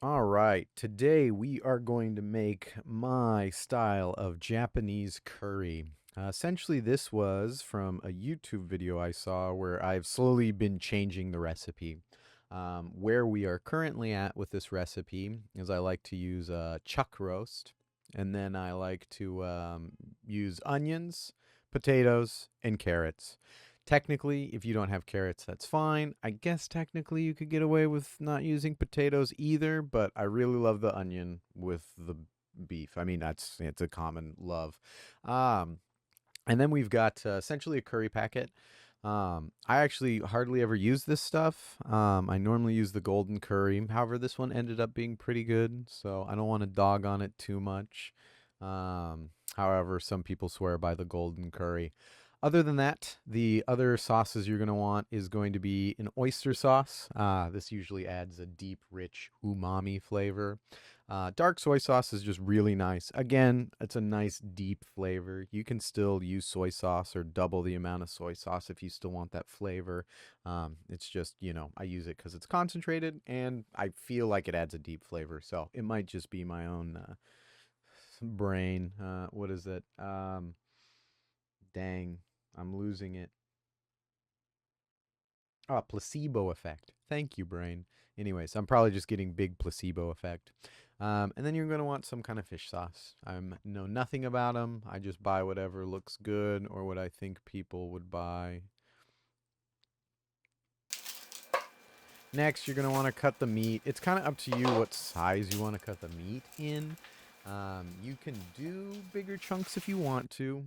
All right, today we are going to make my style of Japanese curry. Essentially, this was from a YouTube video I saw where I've slowly been changing the recipe. Where we are currently at with this recipe is I like to use chuck roast, and then I like to use onions, potatoes, and carrots. Technically, if you don't have carrots, that's fine. I guess technically you could get away with not using potatoes either, but I really love the onion with the beef. I mean, it's a common love. Um, and then we've got essentially a curry packet. I actually hardly ever use this stuff. I normally use the golden curry. However, this one ended up being pretty good, so I don't want to dog on it too much. However, some people swear by the golden curry. Other than that, the other sauces you're going to want is going to be an oyster sauce. This usually adds a deep, rich umami flavor. Dark soy sauce is just really nice. Again, it's a nice deep flavor. You can still use soy sauce or double the amount of soy sauce if you still want that flavor. It's just, I use it because it's concentrated and I feel like it adds a deep flavor. So it might just be my own brain. What is it? Dang, I'm losing it. Oh, placebo effect. Thank you, brain. Anyways, I'm probably just getting big placebo effect. And then you're going to want some kind of fish sauce. I know nothing about them. I just buy whatever looks good or what I think people would buy. Next, you're going to want to cut the meat. It's kind of up to you what size you want to cut the meat in. You can do bigger chunks if you want to.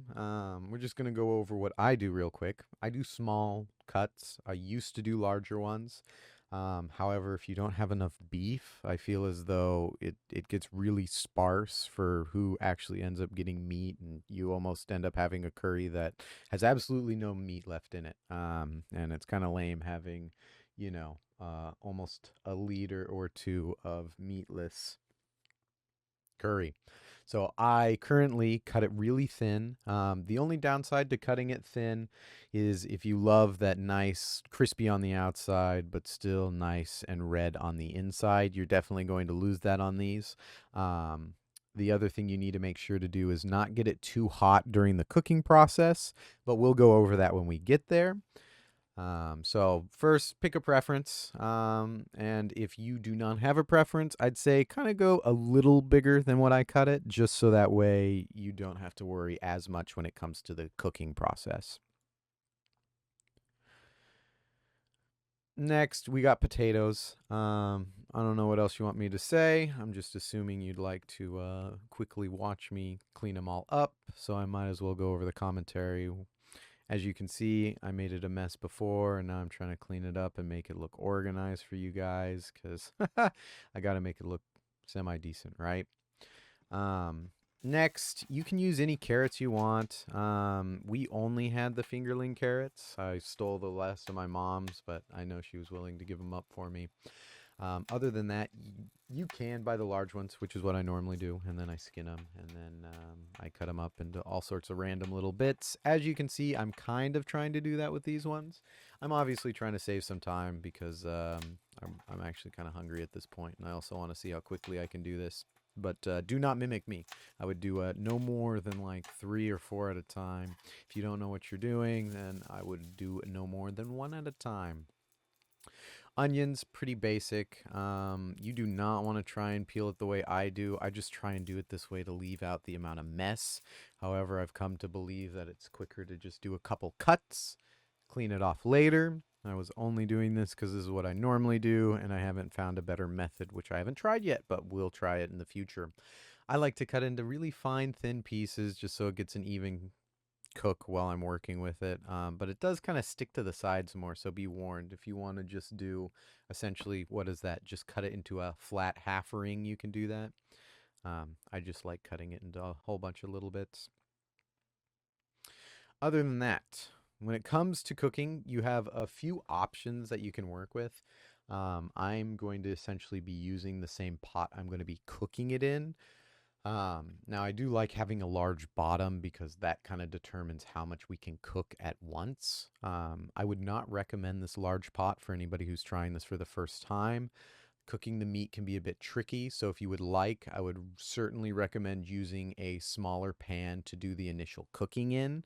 We're just going to go over what I do real quick. I do small cuts. I used to do larger ones. However, if you don't have enough beef, I feel as though it gets really sparse for who actually ends up getting meat, and you almost end up having a curry that has absolutely no meat left in it. And it's kind of lame having, almost a liter or two of meatless curry. So I currently cut it really thin. The only downside to cutting it thin is if you love that nice crispy on the outside, but still nice and red on the inside, you're definitely going to lose that on these. Um, the other thing you need to make sure to do is not get it too hot during the cooking process, but we'll go over that when we get there. So first, pick a preference. And if you do not have a preference, I'd say kind of go a little bigger than what I cut it, just so that way you don't have to worry as much when it comes to the cooking process. Next, we got potatoes. I don't know what else you want me to say. I'm just assuming you'd like to quickly watch me clean them all up, so I might as well go over the commentary. As you can see, I made it a mess before, and now I'm trying to clean it up and make it look organized for you guys, because I got to make it look semi-decent, right? Um, Next, you can use any carrots you want. We only had the fingerling carrots. I stole the rest of my mom's, but I know she was willing to give them up for me. Other than that, you can buy the large ones, which is what I normally do, and then I skin them, and then I cut them up into all sorts of random little bits. As you can see, I'm kind of trying to do that with these ones. I'm obviously trying to save some time because I'm actually kind of hungry at this point, and I also want to see how quickly I can do this. But do not mimic me. I would do no more than like 3 or 4 at a time. If you don't know what you're doing, then I would do no more than one at a time. Onions, pretty basic. You do not want to try and peel it the way I do. I just try and do it this way to leave out the amount of mess. However, I've come to believe that it's quicker to just do a couple cuts, clean it off later. I was only doing this because this is what I normally do, and I haven't found a better method, which I haven't tried yet, but we'll try it in the future. I like to cut into really fine, thin pieces just so it gets an even cook while I'm working with it. But it does kind of stick to the sides more, so be warned. If you want to just do essentially, what is that? Just cut it into a flat half ring, you can do that. I just like cutting it into a whole bunch of little bits. Other than that, when it comes to cooking, you have a few options that you can work with. I'm going to essentially be using the same pot I'm going to be cooking it in. Now, I do like having a large bottom because that kind of determines how much we can cook at once. I would not recommend this large pot for anybody who's trying this for the first time. Cooking the meat can be a bit tricky, so if you would like, I would certainly recommend using a smaller pan to do the initial cooking in,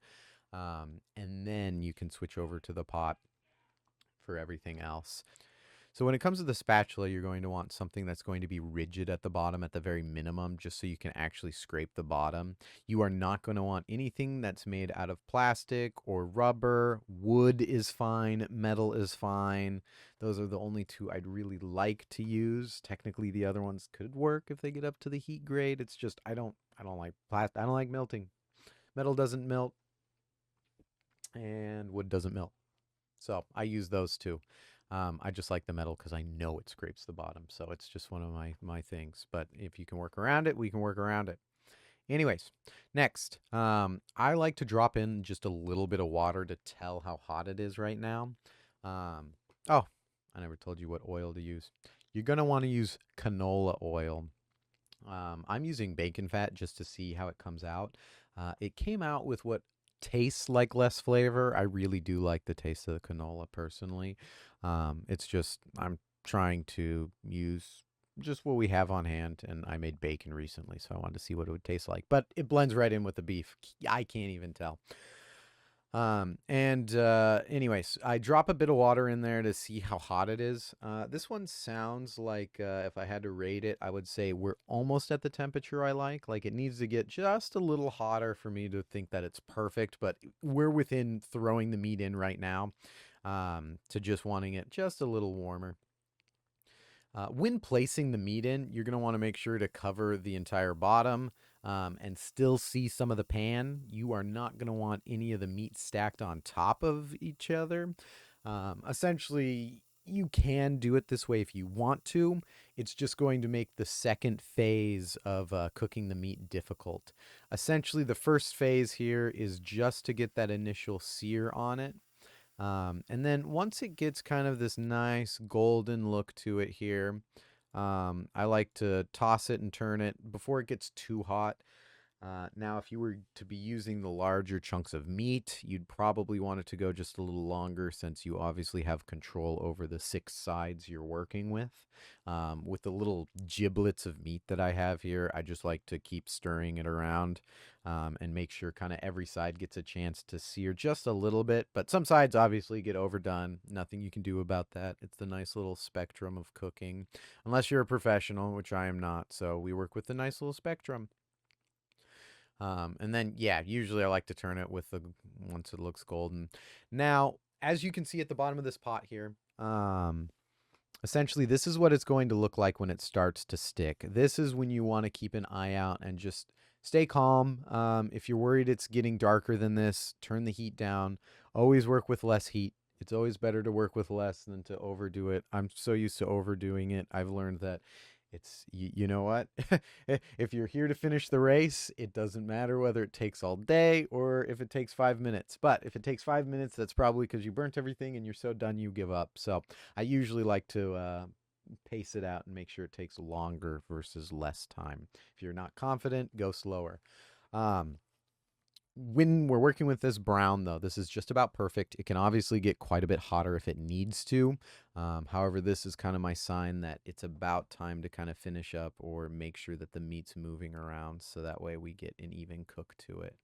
and then you can switch over to the pot for everything else. So when it comes to the spatula, you're going to want something that's going to be rigid at the bottom at the very minimum, just so you can actually scrape the bottom. You are not going to want anything that's made out of plastic or rubber. Wood is fine. Metal is fine. Those are the only two I'd really like to use. Technically, the other ones could work if they get up to the heat grade. It's just I don't like plastic. I don't like melting. Metal doesn't melt, and wood doesn't melt. So I use those two. I just like the metal because I know it scrapes the bottom. So it's just one of my things. But if you can work around it, we can work around it. Anyways, next, I like to drop in just a little bit of water to tell how hot it is right now. Oh, I never told you what oil to use. You're going to want to use canola oil. I'm using bacon fat just to see how it comes out. It came out with what tastes like less flavor. I really do like the taste of the canola personally. It's just I'm trying to use just what we have on hand, and I made bacon recently, so I wanted to see what it would taste like. But it blends right in with the beef. I can't even tell. Anyways, I drop a bit of water in there to see how hot it is. This one sounds like if I had to rate it, I would say we're almost at the temperature I like. Like it needs to get just a little hotter for me to think that it's perfect, but we're within throwing the meat in right now, to just wanting it just a little warmer. When placing the meat in, you're going to want to make sure to cover the entire bottom, and still see some of the pan. You are not going to want any of the meat stacked on top of each other. Essentially, you can do it this way if you want to. It's just going to make the second phase of cooking the meat difficult. Essentially, the first phase here is just to get that initial sear on it. And then once it gets kind of this nice golden look to it here, I like to toss it and turn it before it gets too hot. Now, if you were to be using the larger chunks of meat, you'd probably want it to go just a little longer since you obviously have control over the 6 sides you're working with. With the little giblets of meat that I have here, I just like to keep stirring it around, and make sure kind of every side gets a chance to sear just a little bit. But some sides obviously get overdone. Nothing you can do about that. It's the nice little spectrum of cooking, unless you're a professional, which I am not. So we work with the nice little spectrum. And then, yeah, usually I like to turn it with the once it looks golden. Now, as you can see at the bottom of this pot here, essentially this is what it's going to look like when it starts to stick. This is when you want to keep an eye out and just stay calm. If you're worried it's getting darker than this, turn the heat down. Always work with less heat. It's always better to work with less than to overdo it. I'm so used to overdoing it. I've learned that you know what? If you're here to finish the race, it doesn't matter whether it takes all day or if it takes 5 minutes. But if it takes 5 minutes, that's probably because you burnt everything and you're so done you give up. So I usually like to pace it out and make sure it takes longer versus less time. If you're not confident, go slower. Um, when we're working with this brown, though, this is just about perfect. It can obviously get quite a bit hotter if it needs to. However, this is kind of my sign that it's about time to kind of finish up or make sure that the meat's moving around so that way we get an even cook to it.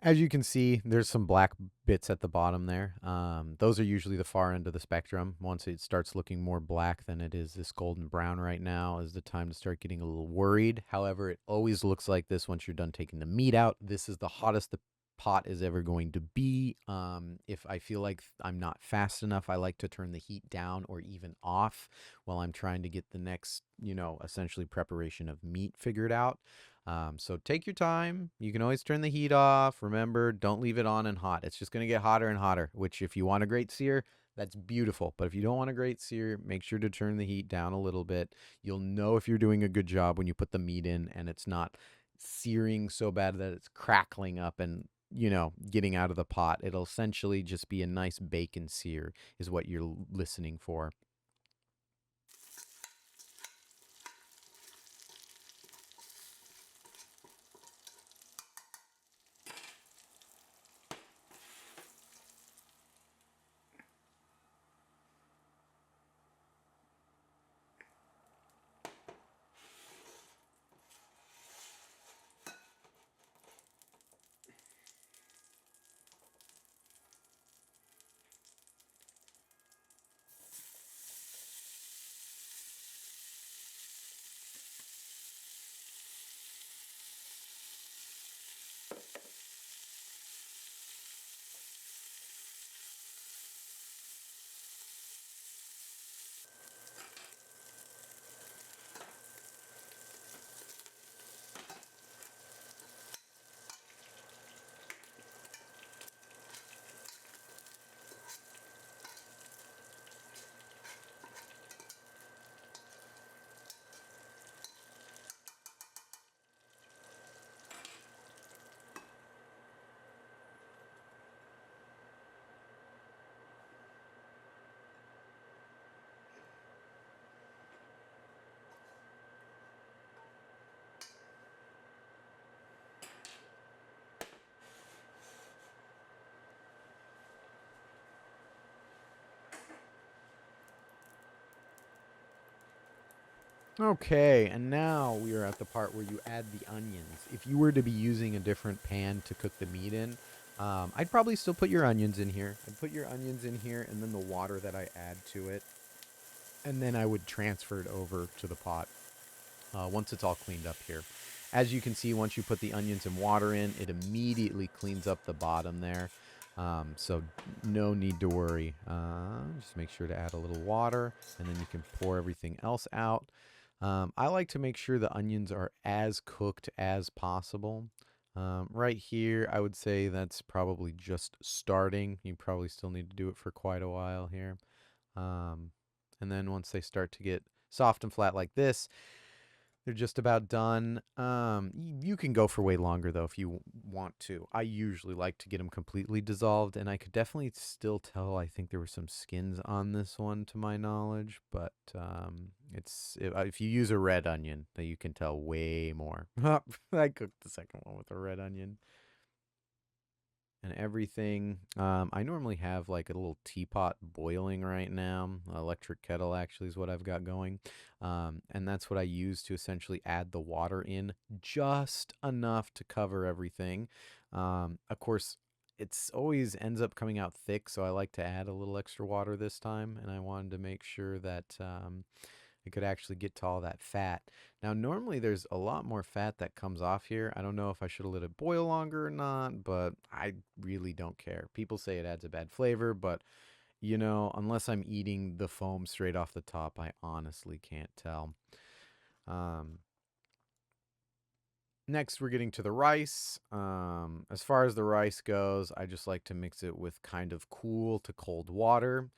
As you can see, there's some black bits at the bottom there. Those are usually the far end of the spectrum. Once it starts looking more black than it is this golden brown right now is the time to start getting a little worried. However, it always looks like this once you're done taking the meat out. This is the hottest the pot is ever going to be. If I feel like I'm not fast enough, I like to turn the heat down or even off while I'm trying to get the next, essentially preparation of meat figured out. So take your time. You can always turn the heat off. Remember, don't leave it on and hot. It's just going to get hotter and hotter, which if you want a great sear, that's beautiful. But if you don't want a great sear, make sure to turn the heat down a little bit. You'll know if you're doing a good job when you put the meat in and it's not searing so bad that it's crackling up and, getting out of the pot. It'll essentially just be a nice bacon sear is what you're listening for. Okay, and now we are at the part where you add the onions. If you were to be using a different pan to cook the meat in, I'd probably still put your onions in here. I'd put your onions in here and then the water that I add to it. And then I would transfer it over to the pot once it's all cleaned up here. As you can see, once you put the onions and water in, it immediately cleans up the bottom there. So no need to worry. Just make sure to add a little water, and then you can pour everything else out. I like to make sure the onions are as cooked as possible. Right here, I would say that's probably just starting. You probably still need to do it for quite a while here. Um, and then once they start to get soft and flat like this, they're just about done. You can go for way longer though if you want to. I usually like to get them completely dissolved, and I could definitely still tell. I think there were some skins on this one, to my knowledge, but it's if you use a red onion, that you can tell way more. I cooked the second one with a red onion and everything. I normally have like a little teapot boiling right now. Electric kettle actually is what I've got going. And that's what I use to essentially add the water in just enough to cover everything. Of course, it's always ends up coming out thick, so I like to add a little extra water this time. And I wanted to make sure that it could actually get to all that fat. Now, normally there's a lot more fat that comes off here. I don't know if I should have let it boil longer or not, but I really don't care. People say it adds a bad flavor, but unless I'm eating the foam straight off the top, I honestly can't tell. Um, Next, we're getting to the rice. As far as the rice goes, I just like to mix it with kind of cool to cold water.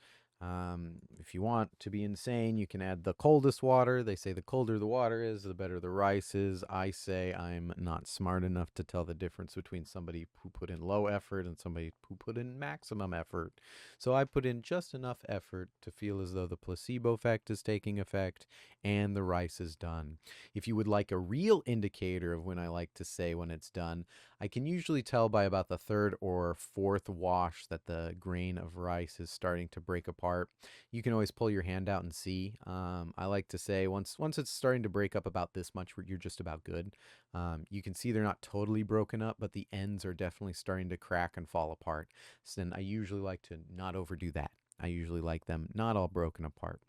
If you want to be insane, you can add the coldest water. They say the colder the water is, the better the rice is. I say I'm not smart enough to tell the difference between somebody who put in low effort and somebody who put in maximum effort. So I put in just enough effort to feel as though the placebo effect is taking effect and the rice is done. If you would like a real indicator of when I like to say when it's done, I can usually tell by about the third or fourth wash that the grain of rice is starting to break apart. You can always pull your hand out and see. I like to say once it's starting to break up about this much, you're just about good. You can see they're not totally broken up, but the ends are definitely starting to crack and fall apart. So then I usually like to not overdo that. I usually like them not all broken apart.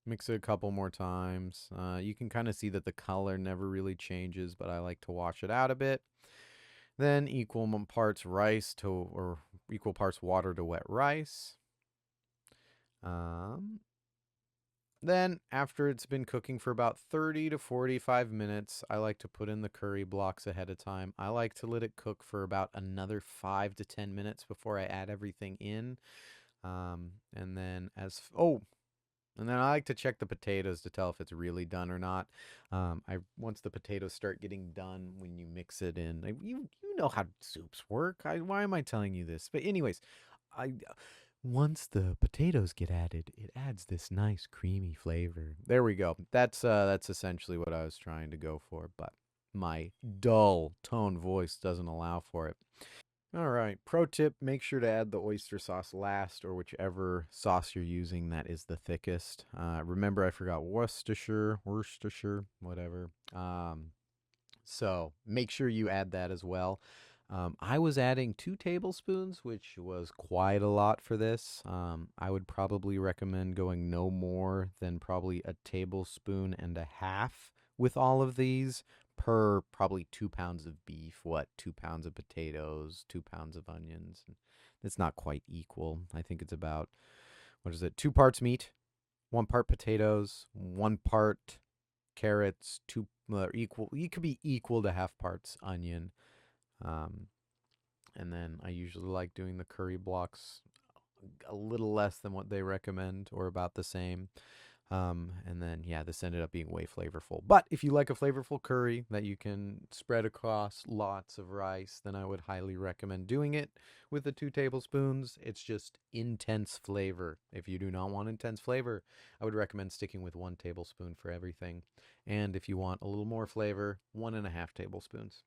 Mix it a couple more times. You can kind of see that the color never really changes, but I like to wash it out a bit. Then equal parts water to wet rice. Um, then after it's been cooking for about 30 to 45 minutes, I like to put in the curry blocks ahead of time. I like to let it cook for about another 5 to 10 minutes before I add everything in. And then and then I like to check the potatoes to tell if it's really done or not. I once the potatoes start getting done when you mix it in, you know how soups work. Why am I telling you this? But anyways, I once the potatoes get added, it adds this nice creamy flavor. There we go. That's essentially what I was trying to go for, but my dull tone voice doesn't allow for it. All right. Pro tip, make sure to add the oyster sauce last or whichever sauce you're using that is the thickest. Remember, I forgot Worcestershire, whatever. So make sure you add that as well. I was adding 2 tablespoons, which was quite a lot for this. I would probably recommend going no more than probably a tablespoon and a half with all of these per probably 2 pounds of beef, 2 pounds of potatoes, 2 pounds of onions. It's not quite equal. I think it's about, what is it, 2 parts meat, 1 part potatoes, 1 part carrots, equal. You could be equal to half parts onion. Um, and then I usually like doing the curry blocks a little less than what they recommend or about the same. And then, yeah, this ended up being way flavorful. But if you like a flavorful curry that you can spread across lots of rice, then I would highly recommend doing it with the 2 tablespoons. It's just intense flavor. If you do not want intense flavor, I would recommend sticking with 1 tablespoon for everything. And if you want a little more flavor, 1.5 tablespoons.